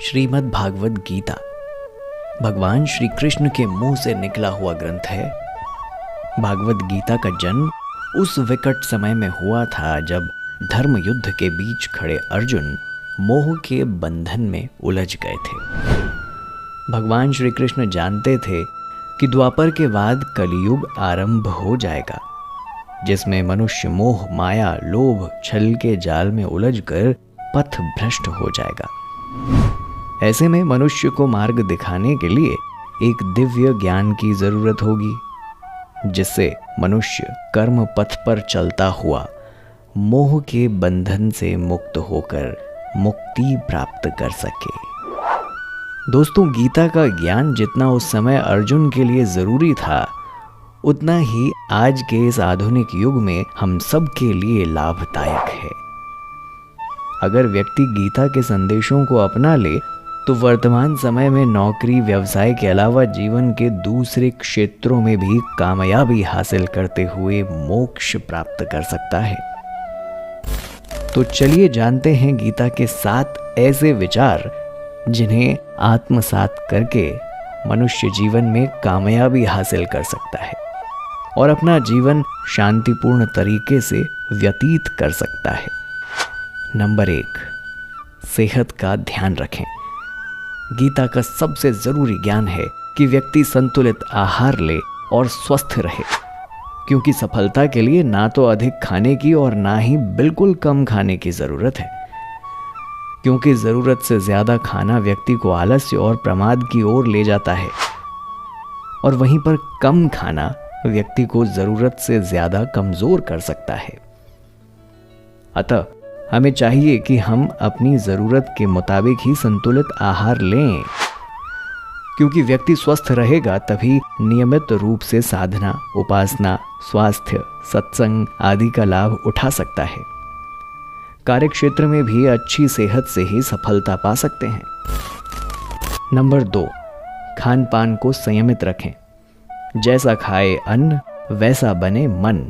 श्रीमद् भागवत गीता भगवान श्री कृष्ण के मुंह से निकला हुआ ग्रंथ है। भागवत गीता का जन्म उस विकट समय में हुआ था जब धर्म युद्ध के बीच खड़े अर्जुन मोह के बंधन में उलझ गए थे। भगवान श्री कृष्ण जानते थे कि द्वापर के बाद कलियुग आरंभ हो जाएगा, जिसमें मनुष्य मोह, माया, लोभ, छल के जाल में उलझकर पथ भ्रष्ट हो जाएगा। ऐसे में मनुष्य को मार्ग दिखाने के लिए एक दिव्य ज्ञान की जरूरत होगी, जिससे मनुष्य कर्म पथ पर चलता हुआ मोह के बंधन से मुक्त होकर मुक्ति प्राप्त कर सके। दोस्तों, गीता का ज्ञान जितना उस समय अर्जुन के लिए जरूरी था, उतना ही आज के इस आधुनिक युग में हम सब के लिए लाभदायक है। अगर व्यक्ति गीता के संदेशों को अपना ले तो वर्तमान समय में नौकरी, व्यवसाय के अलावा जीवन के दूसरे क्षेत्रों में भी कामयाबी हासिल करते हुए मोक्ष प्राप्त कर सकता है। तो चलिए जानते हैं गीता के 7 ऐसे विचार जिन्हें आत्मसात करके मनुष्य जीवन में कामयाबी हासिल कर सकता है और अपना जीवन शांतिपूर्ण तरीके से व्यतीत कर सकता है। नंबर 1, सेहत का ध्यान रखें। गीता का सबसे जरूरी ज्ञान है कि व्यक्ति संतुलित आहार ले और स्वस्थ रहे, क्योंकि सफलता के लिए ना तो अधिक खाने की और ना ही बिल्कुल कम खाने की जरूरत है, क्योंकि जरूरत से ज्यादा खाना व्यक्ति को आलस्य और प्रमाद की ओर ले जाता है, और वहीं पर कम खाना व्यक्ति को जरूरत से ज्यादा कमजोर कर सकता है। अतः हमें चाहिए कि हम अपनी जरूरत के मुताबिक ही संतुलित आहार लें, क्योंकि व्यक्ति स्वस्थ रहेगा तभी नियमित रूप से साधना, उपासना, स्वास्थ्य, सत्संग आदि का लाभ उठा सकता है। कार्यक्षेत्र में भी अच्छी सेहत से ही सफलता पा सकते हैं। नंबर 2, खान पान को संयमित रखें। जैसा खाए अन्न वैसा बने मन,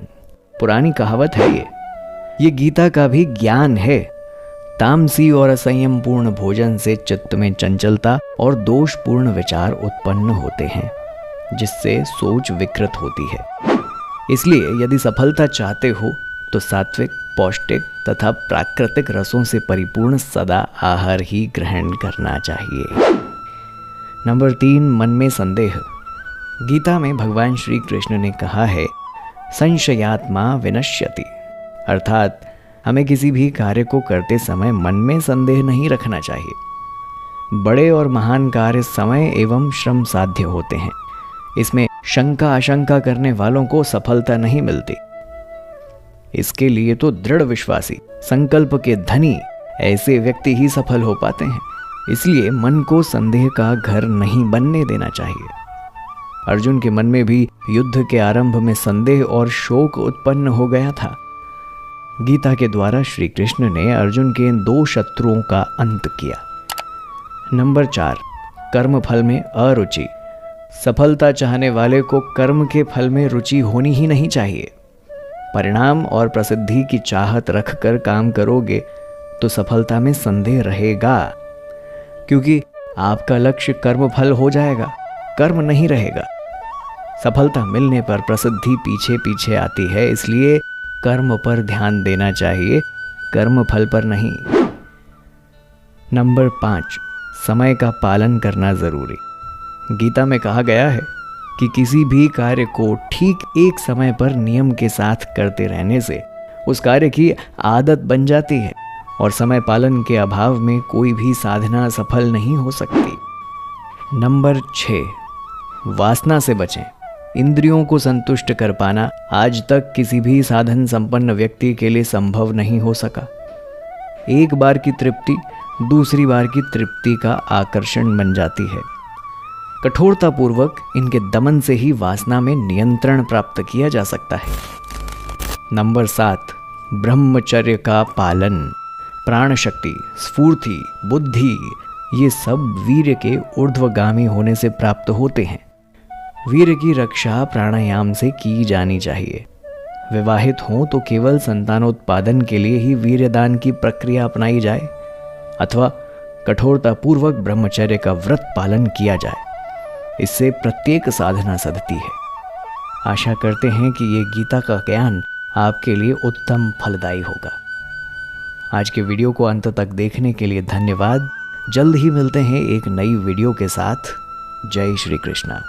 पुरानी कहावत है ये गीता का भी ज्ञान है। तामसी और असंयम पूर्ण भोजन से चित्त में चंचलता और दोषपूर्ण विचार उत्पन्न होते हैं, जिससे सोच विकृत होती है। इसलिए यदि सफलता चाहते हो तो सात्विक, पौष्टिक तथा प्राकृतिक रसों से परिपूर्ण सदा आहार ही ग्रहण करना चाहिए। नंबर 3, मन में संदेह। गीता में भगवान श्री कृष्ण ने कहा है, संशयात्मा विनश्यति, अर्थात हमें किसी भी कार्य को करते समय मन में संदेह नहीं रखना चाहिए। बड़े और महान कार्य समय एवं श्रम साध्य होते हैं, इसमें शंका आशंका करने वालों को सफलता नहीं मिलती। इसके लिए तो दृढ़ विश्वासी, संकल्प के धनी ऐसे व्यक्ति ही सफल हो पाते हैं। इसलिए मन को संदेह का घर नहीं बनने देना चाहिए। अर्जुन के मन में भी युद्ध के आरंभ में संदेह और शोक उत्पन्न हो गया था। गीता के द्वारा श्री कृष्ण ने अर्जुन के इन 2 शत्रुओं का अंत किया। नंबर 4, कर्म फल में अरुचि। सफलता चाहने वाले को कर्म के फल में रुचि होनी ही नहीं चाहिए। परिणाम और प्रसिद्धि की चाहत रखकर काम करोगे तो सफलता में संदेह रहेगा, क्योंकि आपका लक्ष्य कर्म फल हो जाएगा, कर्म नहीं रहेगा। सफलता मिलने पर प्रसिद्धि पीछे पीछे आती है, इसलिए कर्म पर ध्यान देना चाहिए, कर्म फल पर नहीं। नंबर 5, समय का पालन करना जरूरी। गीता में कहा गया है कि किसी भी कार्य को ठीक एक समय पर नियम के साथ करते रहने से उस कार्य की आदत बन जाती है और समय पालन के अभाव में कोई भी साधना सफल नहीं हो सकती। नंबर 6, वासना से बचें। इंद्रियों को संतुष्ट कर पाना आज तक किसी भी साधन संपन्न व्यक्ति के लिए संभव नहीं हो सका। एक बार की तृप्ति दूसरी बार की तृप्ति का आकर्षण बन जाती है। कठोरतापूर्वक इनके दमन से ही वासना में नियंत्रण प्राप्त किया जा सकता है। नंबर 7, ब्रह्मचर्य का पालन। प्राण शक्ति, स्फूर्ति, बुद्धि ये सब वीर्य के ऊर्ध्वगामी होने से प्राप्त होते हैं। वीर्य की रक्षा प्राणायाम से की जानी चाहिए। विवाहित हों तो केवल संतानोत्पादन के लिए ही वीर्यदान की प्रक्रिया अपनाई जाए, अथवा कठोरतापूर्वक ब्रह्मचर्य का व्रत पालन किया जाए। इससे प्रत्येक साधना सधती है। आशा करते हैं कि ये गीता का ज्ञान आपके लिए उत्तम फलदायी होगा। आज के वीडियो को अंत तक देखने के लिए धन्यवाद। जल्द ही मिलते हैं एक नई वीडियो के साथ। जय श्री कृष्णा।